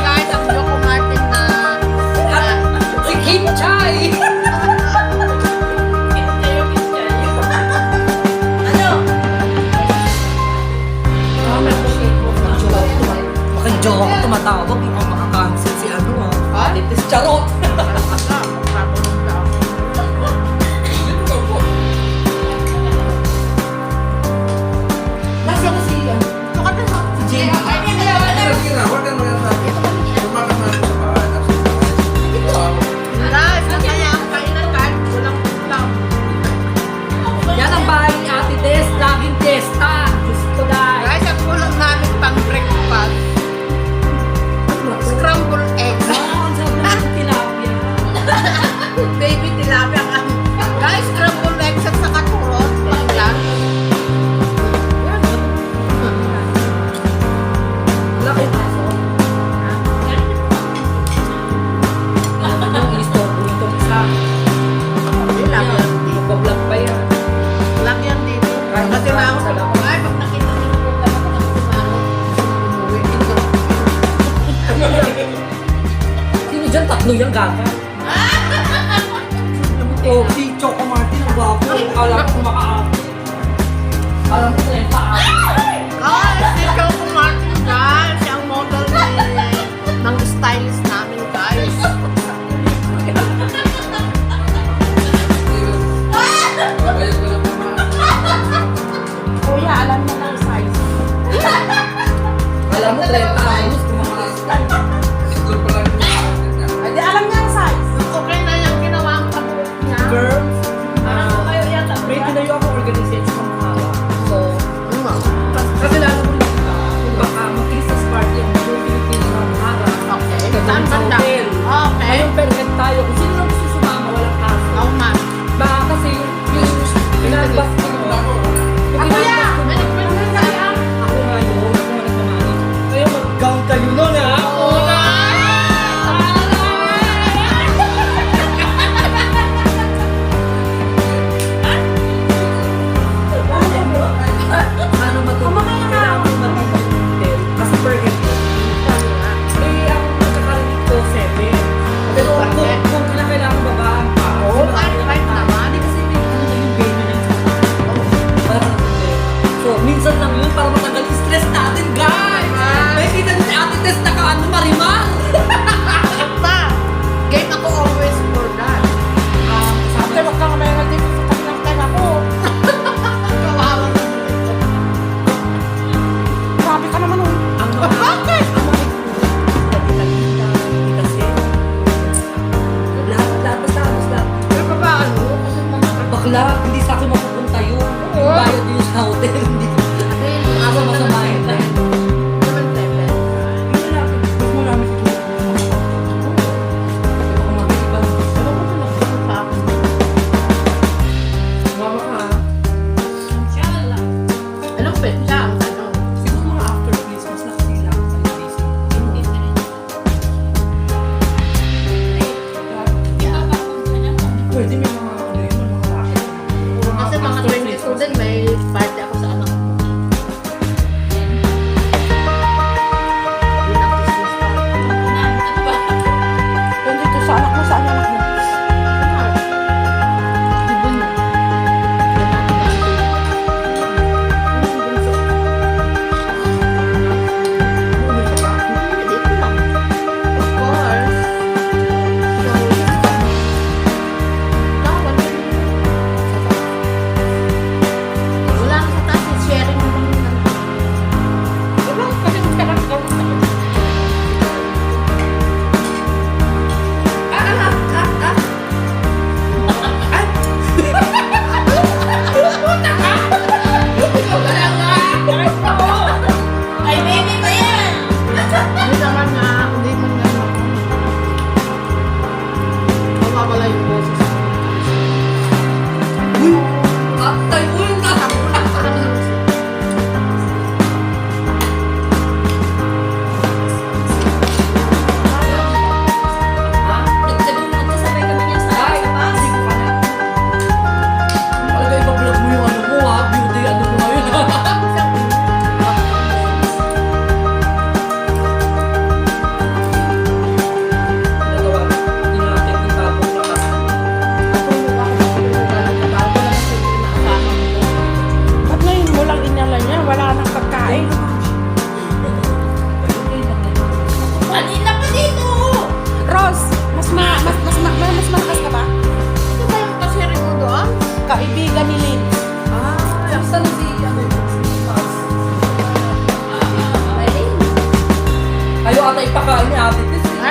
Guys, ang Choco Martin na... Si Kim Chai! Jowa ko tumatawag, hindi ko makakancel si ano ah. Litis charot! Nasa ko si si Jamie. Guys, kaya ang kainan kahit walang ulam. Yan ang bahay ni Ate Des, laging testa. Gusto guys. Guys, ang ulam namin pang breakfast. Scrambled eggs. Ang sarap naman ng tilapia. Baby tilapia ka. Guys, scrambled eggs at saka turon. Pangyan. Laki taso. Yung istorbo nitong isa. Magbablog pa yan. Laki yan dito. Kasi na ako sa lako. Ay, pag nakita nyo yung ulam ako ng kumano, umuwi dito. Sino dyan? Tatlo yung gaga. Oh, si Choco Martin, ang gwapo. Alam ko makaakit. Alam ko na yung paa. Guys, si Choco Martin, guys. Siya ang model ng stylist namin, guys. Kuya, alam mo ng size. Alam mo, 30 anos, kumakakas. Hindi, alam niya ang size. Okay na yung ginawa ang kabuot niya. Girls, may tinayo ako organization sa Mahara. So, kasi lalo mo lang ba, kung baka mag-Christmas party ang buong Pilipinas sa Mahara. Okay. Gagawin Saan sa banda? hotel. Okay. Ayun, perfect tayo. Kung sino lang gusto sumama, walang kaso. Oh, man. Baka kasi yung pinabas ko mo. Ako yan! Ako nga yun, ako nga nagmamani. Kayo mag-gown kayo nun ha? Oo na! Ano matulog? Kailangan ko matulog ng hotel. Kasi per head. Eh, ang magkakarinig ko, 7. Pero kung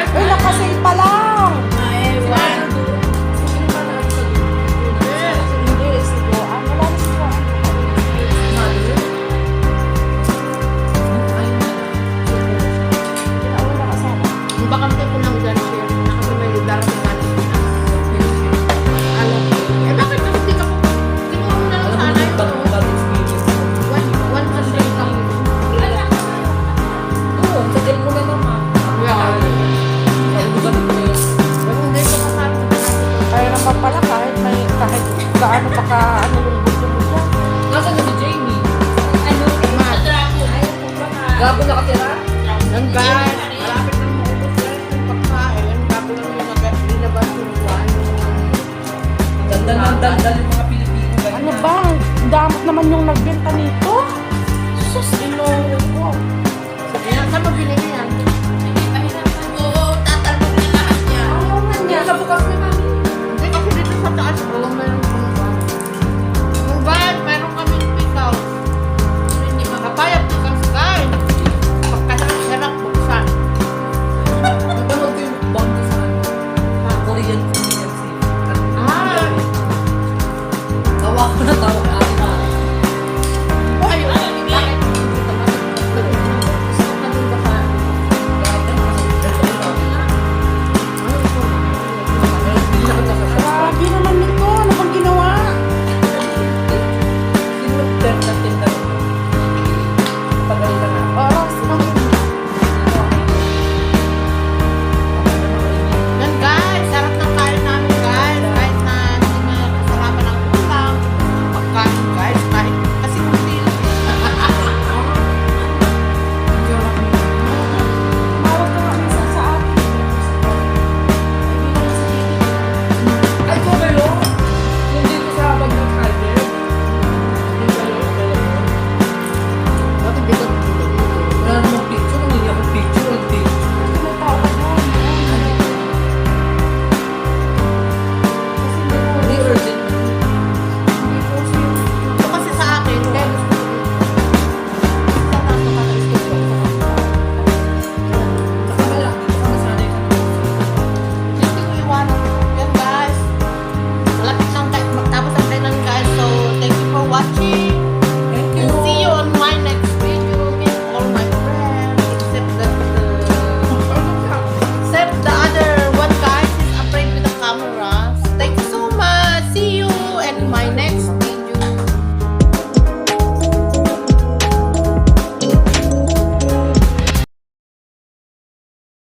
Ay, nakasale pala.